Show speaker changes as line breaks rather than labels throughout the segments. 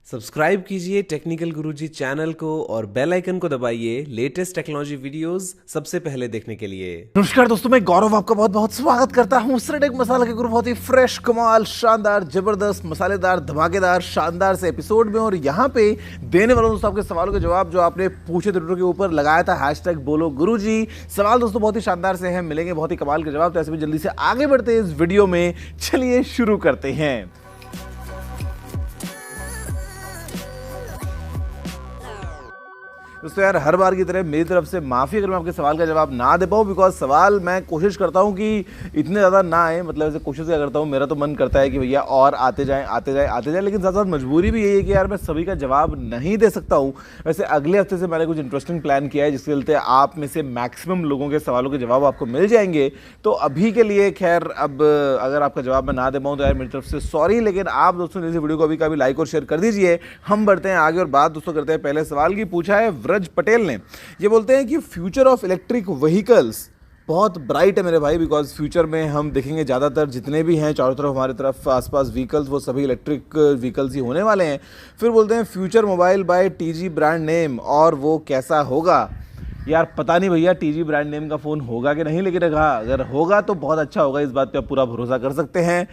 Subscribe कीजिए technical गुरुजी channel को और बेल आइकन को दबाइए लेटेस्ट टेक्नोलॉजी वीडियोस सबसे पहले देखने के लिए।
नमस्कार दोस्तों, मैं गौरव आपका बहुत बहुत स्वागत करता हूं स्रेडेक मसाला के गुरु बहुत ही फ्रेश, कमाल, शानदार, जबरदस्त, मसालेदार, धमाकेदार, शानदार से एपिसोड में। और यहाँ पे देने वाला दोस्तों आपके सवालों के जवाब जो आपने पूछे ट्विटर के ऊपर लगाया था हैशटैग बोलो गुरुजी। सवाल दोस्तों बहुत ही शानदार से हैं, मिलेंगे बहुत ही कमाल के जवाब। तो ऐसे में जल्दी से आगे बढ़ते हैं इस वीडियो में, चलिए शुरू करते हैं। दोस्तों यार, हर बार की तरह मेरी तरफ से माफ़ी अगर मैं आपके सवाल का जवाब ना दे पाऊँ, बिकॉज सवाल मैं कोशिश करता हूँ कि इतने ज़्यादा ना आए। मतलब ऐसे कोशिश क्या करता हूँ, मेरा तो मन करता है कि भैया और आते जाएं, लेकिन साथ साथ मजबूरी भी यही है कि यार मैं सभी का जवाब नहीं दे सकता हूँ। वैसे अगले हफ्ते से मैंने कुछ इंटरेस्टिंग प्लान किया है, जिसके चलते आप में से मैक्सिमम लोगों के सवालों के जवाब आपको मिल जाएंगे। तो अभी के लिए खैर, अब अगर आपका जवाब मैं ना दे पाऊँ तो यार मेरी तरफ से सॉरी, लेकिन आप दोस्तों ने इस वीडियो को अभी का भी लाइक और शेयर कर दीजिए। हम बढ़ते हैं आगे और बात दोस्तों करते हैं पहले सवाल की। पूछा है व्रज पटेल ने, ये बोलते हैं कि फ्यूचर ऑफ इलेक्ट्रिक व्हीकल्स बहुत ब्राइट है मेरे भाई, बिकॉज फ्यूचर में हम देखेंगे ज़्यादातर जितने भी हैं चारों तरफ हमारे तरफ आसपास व्हीकल्स, वो सभी इलेक्ट्रिक व्हीकल्स ही होने वाले हैं। फिर बोलते हैं future mobile by TG brand name, और वो कैसा होगा। यार पता नहीं भैया टीजी ब्रांड नेम का फ़ोन होगा कि नहीं, लेकिन अगर होगा तो बहुत अच्छा होगा, इस बात पे आप पूरा भरोसा कर सकते हैं।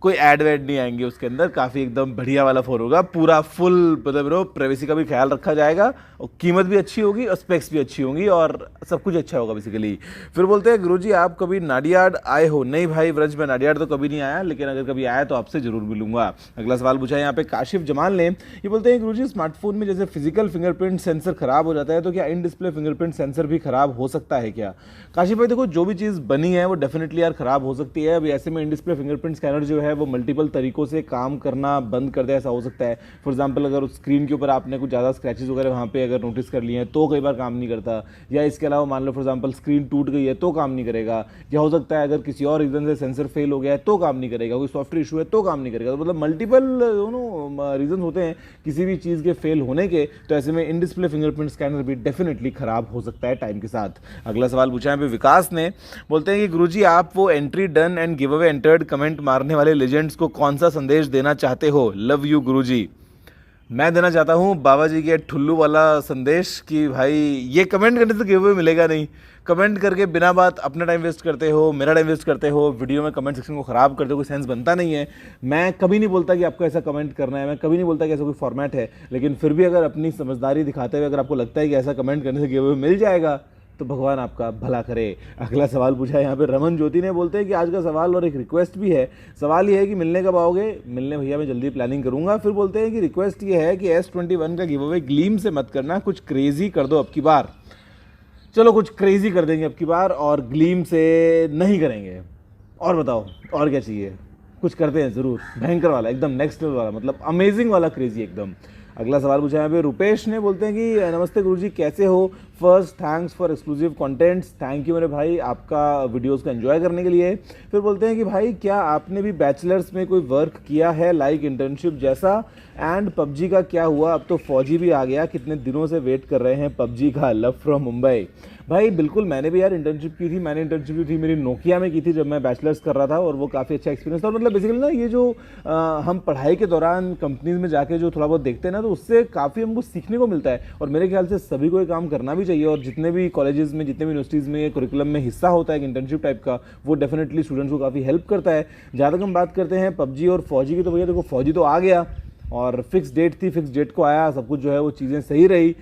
कोई ऐड वैड नहीं आएंगे उसके अंदर, काफ़ी एकदम बढ़िया वाला फ़ोन होगा, पूरा फुल मतलब प्राइवेसी का भी ख्याल रखा जाएगा, और कीमत भी अच्छी होगी और स्पेक्स भी अच्छी होंगी और सब कुछ अच्छा होगा बेसिकली। फिर बोलते हैं गुरुजी आप कभी नाडियाड आए हो? नहीं भाई व्रज, मैं नाडियाड तो कभी नहीं आया, लेकिन अगर कभी आया तो आपसे ज़रूर मिलूंगा। अगला सवाल पूछा है यहाँ पे काशिफ जमाल ने, ये बोलते हैं गुरुजी स्मार्टफोन में जैसे फिजिकल फिंगरप्रिंट सेंसर खराब हो जाता है, तो क्या इन डिस्प्ले फिंगरप्रिंट सेंसर भी खराब हो सकता है क्या? काशिफ भाई देखो, जो भी चीज़ बनी है वो डेफिनेटली यार खराब हो सकती है। अभी ऐसे में इन डिस्प्ले फिंगरप्रिंट स्कैनर जो है वो मल्टीपल तरीकों से काम करना बंद कर दे, ऐसा हो सकता है। फॉर एग्जांपल अगर उस स्क्रीन के ऊपर आपने कुछ ज़्यादा स्क्रैचेस वगैरह वहाँ पे अगर नोटिस कर लिए हैं तो कई बार काम नहीं करता, या इसके अलावा मान लो फॉर एग्जांपल स्क्रीन टूट गई है तो काम नहीं करेगा, या हो सकता है अगर किसी और रीज़न से सेंसर फेल हो गया है तो काम नहीं करेगा, कोई सॉफ्टवेयर इशू है तो काम नहीं करेगा। तो मतलब मल्टीपल रीजन होते हैं किसी भी चीज़ के फेल होने के। तो ऐसे में इन डिस्प्ले फिंगरप्रिंट स्कैनर भी डेफिनेटली खराब हो सकता है टाइम के साथ। अगला सवाल पूछा है विकास ने, बोलते हैं कि गुरुजी आप वो entry done and give away entered comment मारने वाले लेजेंड्स को कौन सा संदेश देना चाहते हो? लव यू गुरुजी। मैं देना चाहता हूँ बाबा जी के ठुल्लू वाला संदेश कि भाई ये कमेंट करने से गिव अवे मिलेगा नहीं। कमेंट करके बिना बात अपना टाइम वेस्ट करते हो, मेरा टाइम वेस्ट करते हो, वीडियो में कमेंट सेक्शन को ख़राब करते हो, कोई सेंस बनता नहीं है। मैं कभी नहीं बोलता कि आपको ऐसा कमेंट करना है, मैं कभी नहीं बोलता कि ऐसा कोई फॉर्मेट है, लेकिन फिर भी अगर अपनी समझदारी दिखाते हुए अगर आपको लगता है कि ऐसा कमेंट करने से गिव अवे मिल जाएगा तो भगवान आपका भला करे। अगला सवाल पूछा है यहाँ पे रमन ज्योति ने, बोलते हैं कि आज का सवाल और एक रिक्वेस्ट भी है। सवाल ये है कि मिलने कब आओगे? मिलने भैया मैं जल्दी प्लानिंग करूंगा। फिर बोलते हैं कि रिक्वेस्ट ये है कि S21 का गिव अवे ग्लीम से मत करना, कुछ क्रेजी कर दो अब की बार। चलो कुछ क्रेजी कर देंगे अब की बार, और ग्लीम से नहीं करेंगे। और बताओ और क्या चाहिए? कुछ करते हैं ज़रूर, भयंकर वाला, एकदम नेक्स्ट लेवल वाला, मतलब अमेजिंग वाला क्रेजी एकदम। अगला सवाल पूछा है यहाँ पे रुपेश ने, बोलते हैं कि नमस्ते गुरुजी कैसे हो? First thanks for exclusive contents. Thank you मेरे भाई आपका वीडियोस को एंजॉय करने के लिए। फिर बोलते हैं कि भाई क्या आपने भी बैचलर्स में कोई वर्क किया है लाइक इंटर्नशिप जैसा? एंड पबजी का क्या हुआ? अब तो फौजी भी आ गया, कितने दिनों से वेट कर रहे हैं पबजी का। Love from Mumbai. भाई बिल्कुल, मैंने भी यार इंटर्नशिप की थी। मैंने इंटर्नशिप की थी मेरी नोकिया में की थी जब मैं बैचलर्स कर रहा था, और वो काफ़ी अच्छा एक्सपीरियंस था। और मतलब बेसिकली ना ये जो हम पढ़ाई के दौरान कंपनीज में जाके जो थोड़ा बहुत देखते हैं ना, तो उससे काफ़ी हमको सीखने को मिलता है। और मेरे ख्याल से सभी को ये काम करना भी चाहिए, और जितने भी कॉलेजेस में, जितने भी यूनिवर्सिटीज़ में करिकुलम में हिस्सा होता है इंटर्नशिप टाइप का, वो डेफिनेटली स्टूडेंट्स को काफ़ी हेल्प करता है। ज़्यादा हम बात करते हैं पबजी और फौजी की, तो भैया देखो फौजी तो आ गया और फिक्स डेट थी, फिक्स डेट को आया, सब कुछ जो है वो चीज़ें सही रही।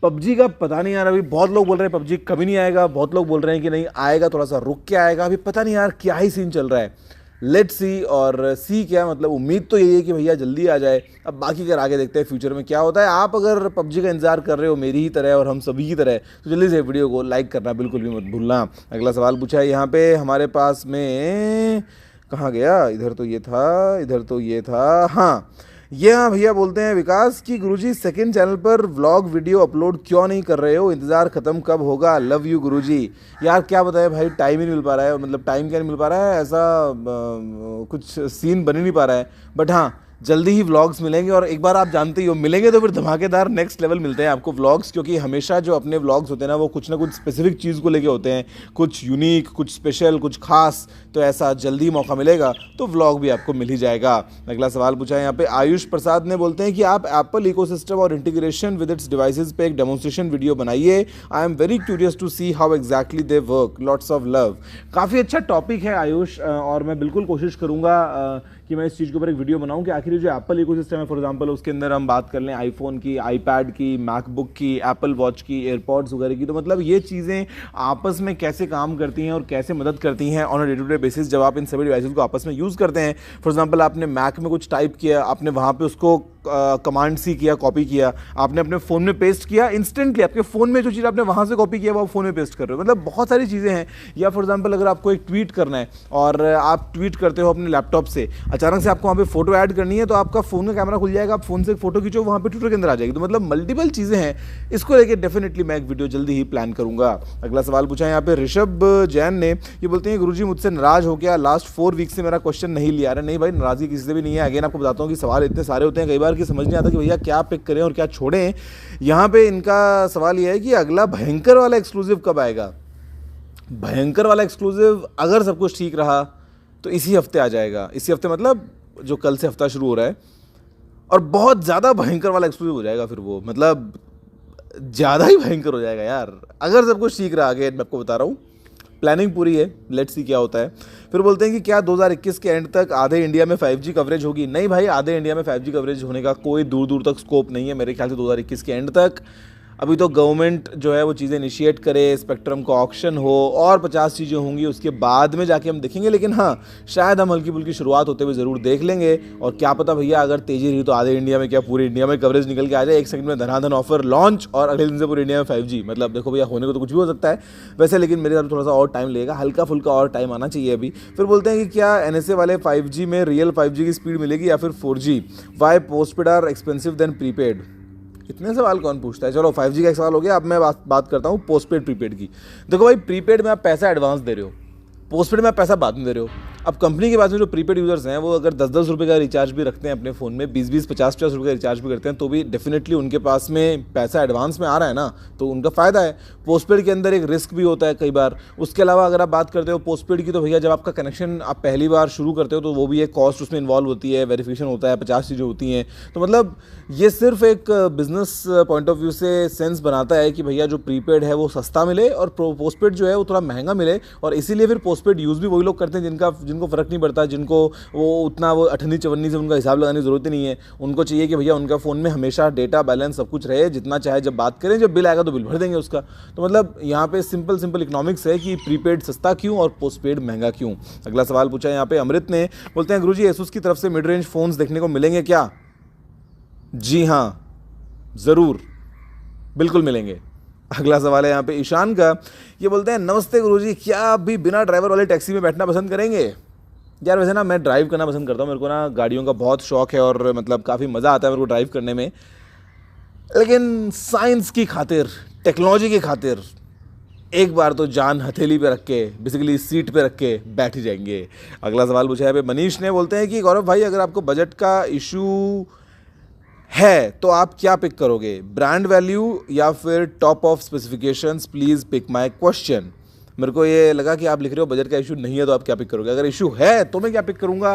पबजी का पता नहीं यार, अभी बहुत लोग बोल रहे हैं पबजी कभी नहीं आएगा, बहुत लोग बोल रहे हैं कि नहीं आएगा, थोड़ा सा रुक के आएगा। अभी पता नहीं यार क्या ही सीन चल रहा है। लेट्स सी, और सी क्या मतलब, उम्मीद तो यही है कि भैया जल्दी आ जाए। अब बाकी अगर आगे देखते हैं फ्यूचर में क्या होता है। आप अगर पबजी का इंतजार कर रहे हो मेरी ही तरह और हम सभी की तरह, तो जल्दी से वीडियो को लाइक करना बिल्कुल भी मत भूलना। अगला सवाल पूछा है यहाँ पे हमारे पास में, कहाँ गया, इधर तो ये था, इधर तो ये था, हाँ ये, हाँ भैया बोलते हैं विकास की गुरुजी सेकंड चैनल पर व्लॉग वीडियो अपलोड क्यों नहीं कर रहे हो? इंतज़ार ख़त्म कब होगा? लव यू गुरुजी। यार क्या बताएं भाई, टाइम ही नहीं मिल पा रहा है, मतलब टाइम क्या नहीं मिल पा रहा है, ऐसा कुछ सीन बन ही नहीं पा रहा है। बट हाँ, जल्दी ही व्लॉग्स मिलेंगे। और एक बार आप जानते ही हो, मिलेंगे तो फिर धमाकेदार नेक्स्ट लेवल मिलते हैं आपको व्लॉग्स, क्योंकि हमेशा जो अपने व्लॉग्स होते हैं ना वो कुछ ना कुछ स्पेसिफिक चीज़ को लेके होते हैं, कुछ यूनिक, कुछ स्पेशल, कुछ खास। तो ऐसा जल्दी मौका मिलेगा तो व्लॉग भी आपको मिल ही जाएगा। अगला सवाल पूछा है यहाँ पे आयुष प्रसाद ने, बोलते हैं कि आप एप्पल इकोसिस्टम और इंटीग्रेशन विद इट्स डिवाइसेस पे एक डेमोन्स्ट्रेशन वीडियो बनाइए। I am very curious to see how exactly they work. Lots of love. काफ़ी अच्छा टॉपिक है आयुष, और मैं बिल्कुल कोशिश करूँगा कि मैं इस चीज़ के ऊपर एक वीडियो बनाऊं कि आखिर जो एप्पल इकोसिस्टम है, फॉर एग्जांपल उसके अंदर हम बात कर लें आईफोन की, आईपैड की, मैकबुक की, एप्पल वॉच की, एयरपॉड्स वगैरह की, तो मतलब ये चीज़ें आपस में कैसे काम करती हैं और कैसे मदद करती हैं on a day to day basis जब आप इन सभी डिवाइसेस को आपस में यूज़ करते हैं। फॉर एग्जांपल आपने मैक में कुछ टाइप किया, आपने वहाँ पे उसको कमांड सी किया, कॉपी किया, आपने अपने फ़ोन में पेस्ट किया, इंस्टेंटली आपके फ़ोन में जो चीज़ आपने वहाँ से कॉपी किया वो आप फ़ोन में पेस्ट कर रहे हो। मतलब बहुत सारी चीज़ें हैं। या फॉर एग्जांपल अगर आपको एक ट्वीट करना है और आप ट्वीट करते हो अपने लैपटॉप से, अचानक से आपको वहाँ पे फोटो ऐड करनी है तो आपका फ़ोन का कैमरा खुल जाएगा, आप फ़ोन से एक फोटो खींचो, वहाँ पे ट्विटर के अंदर आ जाएगी। तो मतलब मल्टीपल चीज़ें हैं। इसको लेकर डेफिनेटली मैं एक वीडियो जल्दी ही प्लान करूँगा। अगला सवाल पूछा है यहाँ पे ऋषभ जैन ने, ये बोलते हैं गुरुजी मुझसे नाराज़ हो गया, लास्ट 4 वीक से मेरा क्वेश्चन नहीं लिया रहा। नहीं भाई, नाराज़गी किसी से भी नहीं है। अगेन आपको बताता हूँ कि सवाल इतने सारे होते हैं कई बार कि समझ नहीं आता कि भैया क्या पिक करें और क्या छोड़ें। यहाँ पे इनका सवाल यह है कि अगला भयंकर वाला एक्सक्लूसिव कब आएगा। भयंकर वाला एक्सक्लूसिव अगर सब कुछ ठीक रहा तो इसी हफ्ते आ जाएगा। इसी हफ्ते मतलब जो कल से हफ्ता शुरू हो रहा है, और बहुत ज़्यादा भयंकर वाला एक्सक्लूसिव हो जाएगा। फिर वो मतलब ज़्यादा ही भयंकर हो जाएगा यार, अगर सब कुछ ठीक रहा। आगे मैं आपको बता रहा हूँ, प्लानिंग पूरी है, लेट्स सी क्या होता है। फिर बोलते हैं कि क्या 2021 के एंड तक आधे इंडिया में 5G कवरेज होगी। नहीं भाई, आधे इंडिया में 5G कवरेज होने का कोई दूर दूर तक स्कोप नहीं है मेरे ख्याल से 2021 के एंड तक। अभी तो गवर्नमेंट जो है वो चीज़ें इनिशिएट करे, स्पेक्ट्रम का ऑक्शन हो और 50 चीज़ें होंगी, उसके बाद में जाके हम देखेंगे। लेकिन हाँ, शायद हम हल्की फुल्की शुरुआत होते हुए ज़रूर देख लेंगे। और क्या पता भैया, अगर तेज़ी रही तो आधे इंडिया में क्या पूरे इंडिया में कवरेज निकल के आ जाए, 1 सेकंड में धनाधन ऑफर लॉन्च और अगले दिन से पूरे इंडिया में 5G। मतलब देखो भैया, होने को तो कुछ भी हो सकता है वैसे, लेकिन मेरे हिसाब से थोड़ा सा और टाइम लगेगा, हल्का फुल्का और टाइम आना चाहिए अभी। फिर बोलते हैं कि क्या NSA वाले 5G में रियल 5G की स्पीड मिलेगी या फिर 4G। Why postpaid are expensive than prepaid. इतने सवाल कौन पूछता है। चलो 5G का एक सवाल हो गया, अब मैं बात करता हूँ पोस्टपेड प्रीपेड की। देखो भाई, प्रीपेड में आप पैसा एडवांस दे रहे हो, पोस्टपेड में आप पैसा बाद में दे रहे हो। अब कंपनी के पास में जो प्रीपेड यूजर्स हैं वो अगर 10-10 रुपये का रिचार्ज भी रखते हैं अपने फ़ोन में, 20-20, 50-50 रुपये का रिचार्ज भी करते हैं, तो भी डेफिनेटली उनके पास में पैसा एडवांस में आ रहा है ना, तो उनका फ़ायदा है। पोस्टपेड के अंदर एक रिस्क भी होता है कई बार। उसके अलावा अगर आप बात करते हो पोस्टपेड की, तो भैया जब आपका कनेक्शन आप पहली बार शुरू करते हो तो वो भी एक कॉस्ट उसमें इन्वॉल्व होती है, वेरिफिकेशन होता है, 50 चीज़ें होती हैं। तो मतलब ये सिर्फ एक बिजनेस पॉइंट ऑफ व्यू से सेंस बनाता है कि भैया जो प्रीपेड है वो सस्ता मिले और पोस्टपेड जो है वो थोड़ा महंगा मिले। और इसीलिए फिर पोस्टपेड यूज़ भी वही लोग करते हैं जिनको फ़र्क नहीं पड़ता, जिनको वो उतना वो 98-54 से उनका हिसाब लगाने की ज़रूरत ही नहीं है। उनको चाहिए कि भैया उनका फ़ोन में हमेशा डेटा बैलेंस सब कुछ रहे, जितना चाहे जब बात करें, जब बिल आएगा तो बिल भर देंगे उसका। तो मतलब यहाँ पे सिंपल इकोनॉमिक्स है कि प्रीपेड सस्ता क्यों और पोस्टपेड महंगा क्यों। अगला सवाल पूछा है यहाँ पे अमृत ने, बोलते हैं गुरुजी एसुस की तरफ से मिड रेंज फ़ोन्स देखने को मिलेंगे क्या। जी हाँ, ज़रूर, बिल्कुल मिलेंगे। अगला सवाल है यहाँ पे ईशान का, ये बोलते हैं नमस्ते गुरुजी, क्या आप भी बिना ड्राइवर वाले टैक्सी में बैठना पसंद करेंगे। यार वैसे ना मैं ड्राइव करना पसंद करता हूँ, मेरे को ना गाड़ियों का बहुत शौक है और मतलब काफ़ी मज़ा आता है मेरे को ड्राइव करने में। लेकिन साइंस की खातिर, टेक्नोलॉजी की खातिर एक बार तो जान हथेली पे रख के, बेसिकली सीट पे रख के बैठ ही जाएंगे। अगला सवाल पूछा है मनीष ने, बोलते हैं कि गौरव भाई अगर आपको बजट का इशू है तो आप क्या पिक करोगे, ब्रांड वैल्यू या फिर top of specifications, please pick my question. मेरे को ये लगा कि आप लिख रहे हो बजट का इशू नहीं है तो आप क्या पिक करोगे। अगर इशू है तो मैं क्या पिक करूंगा,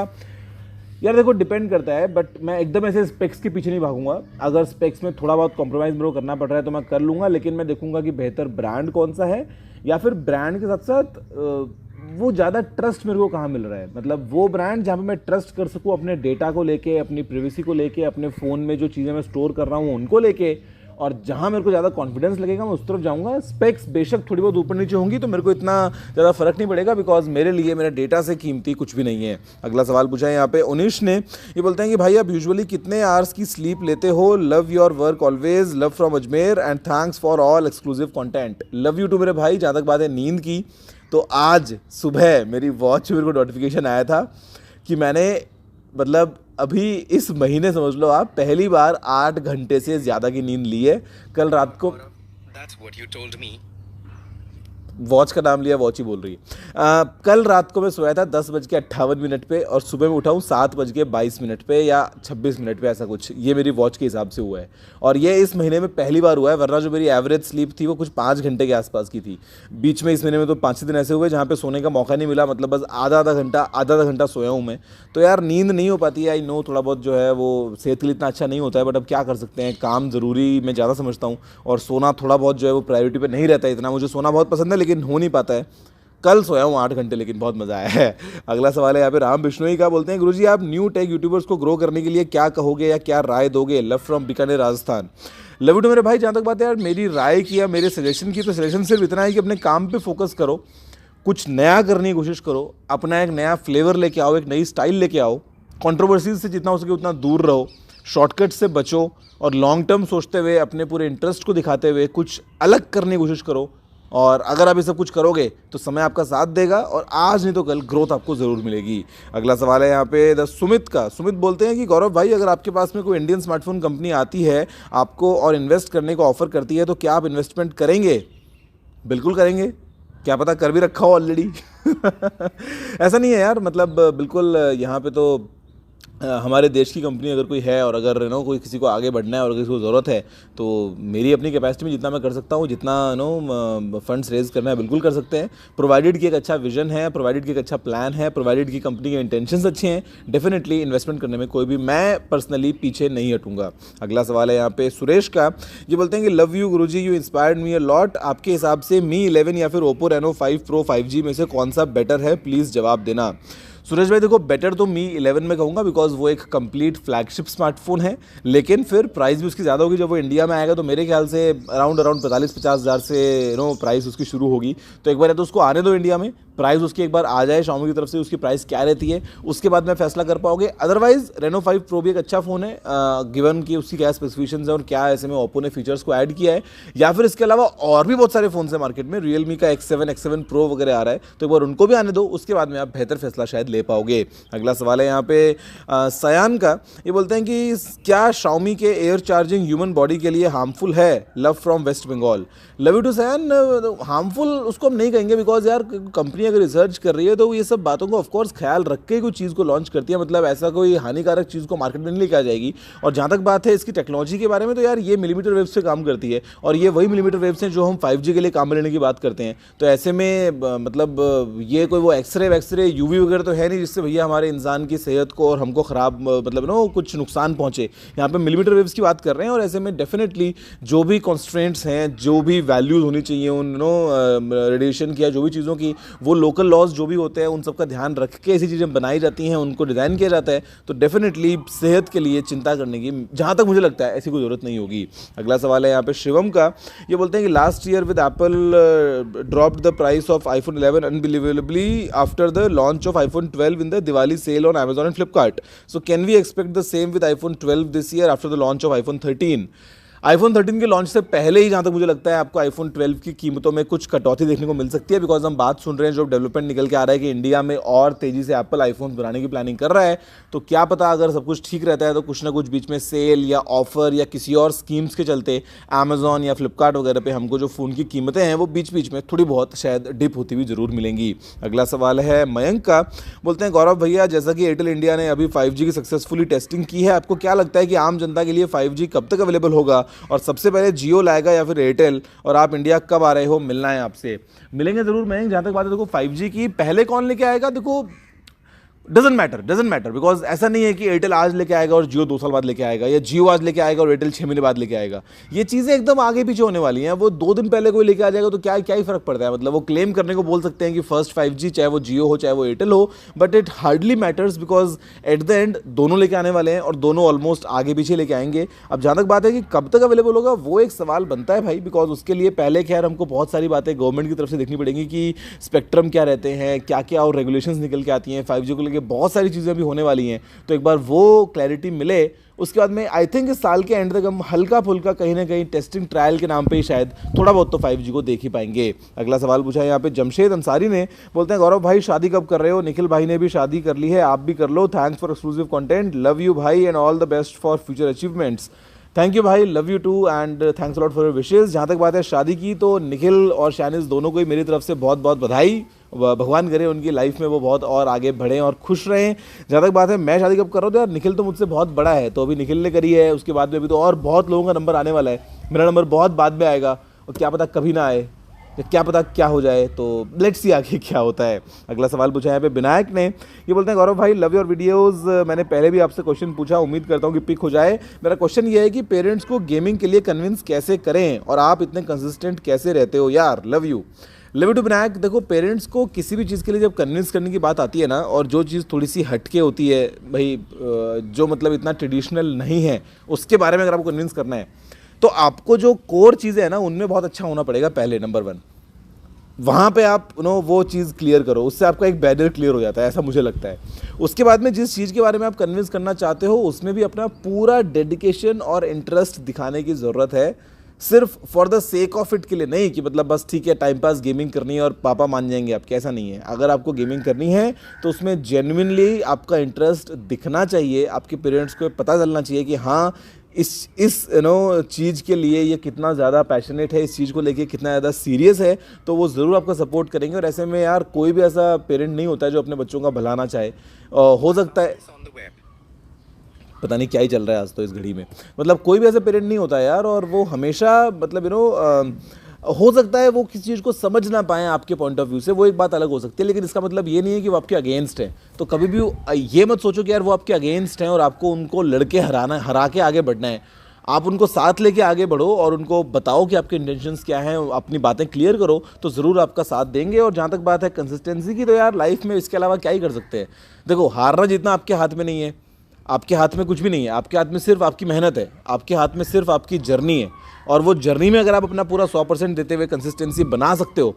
यार देखो डिपेंड करता है, बट मैं एकदम ऐसे स्पेक्स के पीछे नहीं भागूंगा। अगर स्पेक्स में थोड़ा बहुत कॉम्प्रोमाइज़ मेरे को करना पड़ रहा है तो मैं कर लूँगा, लेकिन मैं देखूंगा कि बेहतर ब्रांड कौन सा है, या फिर ब्रांड के साथ साथ वो ज़्यादा ट्रस्ट मेरे को कहाँ मिल रहा है। मतलब वो ब्रांड जहाँ पे मैं ट्रस्ट कर सकूँ अपने डेटा को लेके, अपनी प्राइवेसी को लेके, अपने फ़ोन में जो चीज़ें मैं स्टोर कर रहा हूँ उनको लेके, और जहाँ मेरे को ज़्यादा कॉन्फिडेंस लगेगा मैं उस तरफ जाऊँगा। स्पेक्स बेशक थोड़ी बहुत ऊपर नीचे होंगी तो मेरे को इतना ज़्यादा फर्क नहीं पड़ेगा, बिकॉज मेरे लिए मेरा डेटा से कीमती कुछ भी नहीं है। अगला सवाल पूछा है यहाँ पे उनीश ने, ये बोलते हैं कि भाई आप यूजुअली कितने आवर्स की स्लीप लेते हो। Love your work always, love from Ajmer and thanks for all exclusive content. Love you too मेरे भाई। जहाँ तक बात है नींद की, तो आज सुबह मेरी वॉच मेरे को नोटिफिकेशन आया था कि मैंने मतलब अभी इस महीने समझ लो आप पहली बार 8 घंटे से ज़्यादा की नींद ली है। कल रात को वॉच का नाम लिया, वॉच ही बोल रही है। कल रात को मैं सोया था 10:58 पे और सुबह में उठा हूँ 7:22 पे या 26 पे, ऐसा कुछ ये मेरी वॉच के हिसाब से हुआ है। और ये इस महीने में पहली बार हुआ है, वरना जो मेरी एवरेज स्लीप थी वो कुछ 5 घंटे के आसपास की थी। बीच में इस महीने में तो 5-6 दिन ऐसे हुए जहाँ पे सोने का मौका नहीं मिला, मतलब बस आधा घंटा सोया हूँ मैं। तो यार नींद नहीं हो पाती है, आई नो थोड़ा बहुत जो है वो सेहत के लिए इतना अच्छा नहीं होता है, बट अब क्या कर सकते हैं, काम ज़रूरी मैं ज़्यादा समझता हूँ और सोना थोड़ा बहुत जो है वो प्रायोरिटी पे नहीं रहता है इतना। मुझे सोना बहुत पसंद है लेकिन हो नहीं पाता है। कल सोया हूँ 8 घंटे, लेकिन बहुत मज़ा आया है। अगला सवाल है यहाँ पे राम बिश्नोई का, बोलते हैं गुरुजी आप न्यू टेक यूट्यूबर्स को ग्रो करने के लिए क्या कहोगे या क्या राय दोगे? Love from Bikaner Rajasthan. Love you too मेरे भाई। जहाँ तक बात है यार मेरी राय की या मेरे सजेशन की, तो सजेशन सिर्फ इतना है कि अपने काम पे फोकस करो, कुछ नया करने की कोशिश करो, अपना एक नया फ्लेवर लेके आओ, एक नई स्टाइल लेके आओ, कंट्रोवर्सीज से जितना हो सके उतना दूर रहो, शॉर्टकट से बचो और लॉन्ग टर्म सोचते हुए अपने पूरे इंटरेस्ट को दिखाते हुए कुछ अलग करने की कोशिश करो। और अगर आप ये सब कुछ करोगे तो समय आपका साथ देगा और आज नहीं तो कल ग्रोथ आपको ज़रूर मिलेगी। अगला सवाल है यहाँ पे द सुमित का। सुमित बोलते हैं कि गौरव भाई अगर आपके पास में कोई इंडियन स्मार्टफोन कंपनी आती है आपको और इन्वेस्ट करने को ऑफर करती है तो क्या आप इन्वेस्टमेंट करेंगे? बिल्कुल करेंगे, क्या पता कर भी रखा हो ऑलरेडी। ऐसा नहीं है यार, मतलब बिल्कुल यहाँ पे तो हमारे देश की कंपनी अगर कोई है और अगर कोई किसी को आगे बढ़ना है और अगर किसी को ज़रूरत है तो मेरी अपनी कैपेसिटी में जितना मैं कर सकता हूँ, जितना फंड्स रेज करना है बिल्कुल कर सकते हैं, प्रोवाइडेड कि एक अच्छा विजन है, प्रोवाइडेड कि एक अच्छा प्लान है, प्रोवाइडेड कि कंपनी के इंटेंशंस अच्छे हैं। डेफिनेटली इन्वेस्टमेंट करने में कोई भी मैं पर्सनली पीछे नहीं हटूंगा। अगला सवाल है यहाँ पे सुरेश का, ये बोलते हैं कि love you Guruji, you inspired me a lot. आपके हिसाब से मी 11 या फिर ओप्पो रेनो 5 प्रो 5G में से कौन सा बेटर है, प्लीज़ जवाब देना। सुरेश भाई देखो, बेटर तो मी 11 में कहूँगा बिकॉज वो एक कंप्लीट फ्लैगशिप स्मार्टफोन है, लेकिन फिर प्राइस भी उसकी ज़्यादा होगी। जब वो इंडिया में आएगा तो मेरे ख्याल से अराउंड 45-50 हज़ार से प्राइस उसकी शुरू होगी। तो एक बार या तो उसको आने दो इंडिया में, प्राइस उसकी एक बार आ जाए Xiaomi की तरफ से, उसकी प्राइस क्या रहती है, उसके बाद में फैसला कर पाओगे। अदरवाइज रेनो 5 प्रो भी एक अच्छा फ़ोन है, गिवन कि उसकी क्या स्पेसिफिकेशंस है और क्या ऐसे में ओप्पो ने फीचर्स को ऐड किया है। या फिर इसके अलावा और भी बहुत सारे फ़ोन है मार्केट में, रियलमी का X7 प्रो वगैरह आ रहा है, तो एक बार उनको भी आने दो, उसके बाद में आप बेहतर फैसला शायद ले पाओगे। अगला सवाल है यहाँ पे सयान का, ये बोलते हैं कि क्या Xiaomi के एयर चार्जिंग ह्यूमन बॉडी के लिए हार्मफुल है? Love from West Bengal. Love you too Sayan. Harmful उसको हम नहीं कहेंगे बिकॉज यार कंपनी अगर रिसर्च कर रही है तो ये सब बातों को ऑफकोर्स ख्याल रख के कोई चीज़ को लॉन्च करती है, मतलब ऐसा कोई हानिकारक चीज़ को मार्केट में नहीं लेकर आ जाएगी। और जहाँ तक बात है इसकी टेक्नोलॉजी के बारे में, तो यार ये मिलीमीटर वेव से काम करती है और ये वही मिलीमीटर वेव्स हैं जो हम 5G के लिए काम में लेने की बात करते हैं। तो ऐसे में मतलब ये कोई वो एक्सरे यूवी वगैरह तो है नहीं जिससे भैया हमारे इंसान की सेहत को और हमको ख़राब मतलब कुछ नुकसान पहुँचे। यहाँ पे मिलीमीटर वेव्स की बात कर रहे हैं और ऐसे में डेफिनेटली जो भी कॉन्स्ट्रेंट्स हैं, जो भी वैल्यूज़ होनी चाहिए उन रेडिएशन की या जो भी चीज़ों की, वो लोकल लॉज जो भी होते हैं उन सब का ध्यान रख के ऐसी चीज़ें बनाई जाती हैं, उनको डिज़ाइन किया जाता है। तो डेफिनेटली सेहत के लिए चिंता करने की जहाँ तक मुझे लगता है ऐसी कोई ज़रूरत नहीं होगी। अगला सवाल है यहाँ पे शिवम का, ये बोलते हैं कि last year with Apple dropped the price of iPhone 11 unbelievably after the launch of iPhone 12 in the Diwali sale on Amazon and Flipkart. So can we expect the same with iPhone 12 this year after the launch of iPhone 13? iPhone 13 के launch से पहले ही जहाँ तक मुझे लगता है आपको iPhone 12 की कीमतों में कुछ कटौती देखने को मिल सकती है, बिकॉज हम बात सुन रहे हैं जो डेवलपमेंट निकल के आ रहा है कि इंडिया में और तेज़ी से एप्पल आईफोन बनाने की प्लानिंग कर रहा है। तो क्या पता अगर सब कुछ ठीक रहता है तो कुछ ना कुछ बीच में सेल या ऑफर या किसी और स्कीम्स के चलते Amazon या फ्लिपकार्ट वगैरह पे हमको जो फ़ोन की कीमतें हैं वो बीच बीच में थोड़ी बहुत शायद डिप होती हुई ज़रूर मिलेंगी। अगला सवाल है मयंक का, बोलते हैं गौरव भैया जैसा कि एयरटेल इंडिया ने अभी 5G की सक्सेसफुली टेस्टिंग की है, आपको क्या लगता है कि आम जनता के लिए 5G कब तक अवेलेबल होगा और सबसे पहले जियो लाएगा या फिर एयरटेल, और आप इंडिया कब आ रहे हो, मिलना है आपसे। मिलेंगे जरूर मयंक। जहां तक बात है देखो 5G की पहले कौन लेके आएगा, देखो डजेंट मैटर बिकॉज ऐसा नहीं है कि एयरटेल आज लेके आएगा और जियो 2 साल बाद लेके आएगा, या जियो आज लेके आएगा और एयरटेल 6 महीने बाद लेके आएगा। ये चीज़ें एकदम आगे पीछे होने वाली हैं। वो 2 दिन पहले कोई लेके आ जाएगा तो क्या ही फर्क पड़ता है, मतलब वो क्लेम करने को बोल सकते हैं कि फर्स्ट 5G चाहे वो जियो हो चाहे वो एयरटेल हो, but it hardly matters because at the end दोनों लेके आने वाले हैं और दोनों ऑलमोस्ट आगे पीछे लेके आएंगे। अब जहाँ तक बात है कि कब तक अवेलेबल होगा वो एक सवाल बनता है भाई, बिकॉज उसके लिए पहले खैर हमको बहुत सारी बातें गवर्नमेंट की तरफ से देखनी पड़ेंगी कि स्पेक्ट्रम क्या रहते हैं, क्या क्या और रेगुलेशंस निकल के आती हैं 5G को लेकर, बहुत सारी चीज़ें भी होने वाली हैं। तो एक बार वो क्लैरिटी मिले उसके बाद में आई थिंक इस साल के एंड तक हम हल्का फुल्का कहीं ना कहीं टेस्टिंग ट्रायल के नाम पे ही शायद थोड़ा बहुत तो 5G को देख ही पाएंगे। अगला सवाल पूछा है यहाँ पे जमशेद अंसारी ने, बोलते हैं गौरव भाई शादी कब कर रहे हो? निखिल भाई ने भी शादी कर ली है, आप भी कर लो। Thanks for exclusive content, love you भाई and all the best for future achievements. Thank you भाई, love you too and thanks lot for your wishes. जहाँ तक बात है शादी की, तो निखिल और शैनिस दोनों को ही मेरी तरफ से बहुत बहुत बधाई। भगवान करे उनकी लाइफ में वो बहुत और आगे बढ़ें और खुश रहें। जहाँ तक बात है मैं शादी कब कर रहा हूँ, तो यार निखिल तो मुझसे बहुत बड़ा है, तो अभी निखिल ने करी है, उसके बाद में अभी तो और बहुत लोगों का नंबर आने वाला है। मेरा नंबर बहुत बाद में आएगा और क्या पता कभी ना आए, क्या पता क्या हो जाए, तो लेट्स सी आगे क्या होता है। अगला सवाल पूछा है यहाँ पे विनायक ने, ये बोलते हैं गौरव भाई लव योर वीडियोस। मैंने पहले भी आपसे क्वेश्चन पूछा, उम्मीद करता हूँ कि पिक हो जाए। मेरा क्वेश्चन ये है कि पेरेंट्स को गेमिंग के लिए कन्विंस कैसे करें और आप इतने कंसिस्टेंट कैसे रहते हो यार, लव यू टू विनायक। देखो पेरेंट्स को किसी भी चीज़ के लिए जब कन्विंस करने की बात आती है ना, और जो चीज़ थोड़ी सी हटके होती है भाई, जो मतलब इतना ट्रेडिशनल नहीं है, उसके बारे में अगर आपको कन्विंस करना है तो आपको जो कोर चीज़ें हैं ना उनमें बहुत अच्छा होना पड़ेगा। पहले नंबर 1 वहाँ पे आप वो चीज़ क्लियर करो, उससे आपका एक बैरियर क्लियर हो जाता है, ऐसा मुझे लगता है। उसके बाद में जिस चीज़ के बारे में आप कन्विंस करना चाहते हो उसमें भी अपना पूरा डेडिकेशन और इंटरेस्ट दिखाने की ज़रूरत है। सिर्फ for the sake of it के लिए नहीं कि मतलब बस ठीक है टाइम पास गेमिंग करनी है और पापा मान जाएंगे आपके, ऐसा नहीं है। अगर आपको गेमिंग करनी है तो उसमें जेन्युइनली आपका इंटरेस्ट दिखना चाहिए। आपके पेरेंट्स को पता चलना चाहिए कि हाँ इस चीज़ के लिए ये कितना ज़्यादा पैशनेट है, इस चीज़ को लेके कितना ज़्यादा सीरियस है, तो वो ज़रूर आपका सपोर्ट करेंगे। और ऐसे में यार कोई भी ऐसा पेरेंट नहीं होता है जो अपने बच्चों का भला ना चाहे। हो सकता है पता नहीं क्या ही चल रहा है आज तो इस घड़ी में, मतलब कोई भी ऐसा पेरेंट नहीं होता है यार, और वो हमेशा मतलब हो सकता है वो किसी चीज़ को समझ ना पाएँ आपके पॉइंट ऑफ व्यू से, वो एक बात अलग हो सकती है, लेकिन इसका मतलब ये नहीं है कि वो आपके अगेंस्ट है। तो कभी भी ये मत सोचो कि यार वो आपके अगेंस्ट हैं और आपको उनको लड़के हरा के आगे बढ़ना है। आप उनको साथ लेके आगे बढ़ो और उनको बताओ कि आपके इंटेंशंस क्या हैं, अपनी बातें क्लियर करो, तो ज़रूर आपका साथ देंगे। और जहाँ तक बात है कंसिस्टेंसी की, तो यार लाइफ में इसके अलावा क्या ही कर सकते हैं। देखो हारना जीतना आपके हाथ में नहीं है, आपके हाथ में कुछ भी नहीं है, आपके हाथ में सिर्फ आपकी मेहनत है, आपके हाथ में सिर्फ आपकी जर्नी है। और वो जर्नी में अगर आप अपना पूरा 100% देते हुए कंसिस्टेंसी बना सकते हो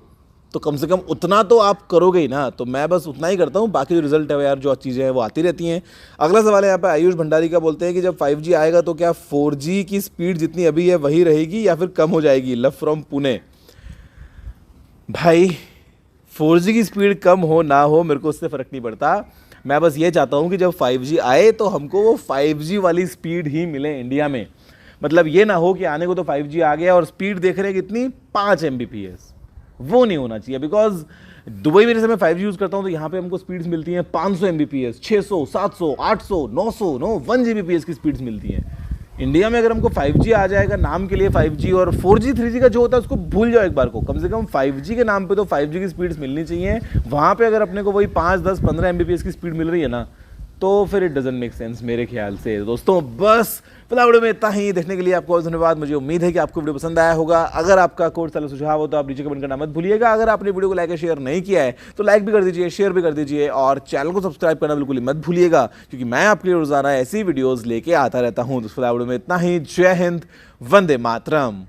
तो कम से कम उतना तो आप करोगे ही ना। तो मैं बस उतना ही करता हूँ, बाकी जो रिजल्ट है यार जो चीज़ें हैं वो आती रहती हैं। अगला सवाल है यहाँ पे आयुष भंडारी का, बोलते हैं कि जब 5G आएगा तो क्या 4G की स्पीड जितनी अभी है वही रहेगी या फिर कम हो जाएगी, लव फ्रॉम पुणे। भाई 4G की स्पीड कम हो ना हो मेरे को उससे फ़र्क नहीं पड़ता। मैं बस ये चाहता हूँ कि जब 5G आए तो हमको वो 5G वाली स्पीड ही मिले इंडिया में। मतलब ये ना हो कि आने को तो 5G आ गया और स्पीड देख रहे हैं कितनी 5 Mbps, वो नहीं होना चाहिए। बिकॉज दुबई में जैसे मैं 5G यूज़ करता हूँ तो यहाँ पे हमको स्पीड्स मिलती हैं 500 Mbps, 600, 700, 800, 900, 1 Gbps की स्पीड्स मिलती हैं। इंडिया में अगर हमको 5G आ जाएगा नाम के लिए 5G, और 4G 3G का जो होता है उसको भूल जाओ एक बार को, कम से कम 5G के नाम पे तो 5G की स्पीड्स मिलनी चाहिए। वहाँ पे अगर अपने को वही 5, 10, 15 Mbps की स्पीड मिल रही है ना, तो फिर इट डजंट मेक सेंस मेरे ख्याल से। दोस्तों बस फिलहाल वीडियो में इतना ही। देखने के लिए आपको बहुत धन्यवाद। मुझे उम्मीद है कि आपको वीडियो पसंद आया होगा। अगर आपका कोई सलाह सुझाव हो तो आप नीचे कमेंट करना मत भूलिएगा। अगर आपने वीडियो को लाइक या शेयर नहीं किया है तो लाइक भी कर दीजिए, शेयर भी कर दीजिए, और चैनल को सब्सक्राइब करना बिल्कुल ही मत भूलिएगा, क्योंकि मैं आपके लिए रोजाना ऐसी वीडियोज़ लेके आता रहता हूँ। तो फिलहाल वीडियो में इतना ही। जय हिंद, वंदे मातरम।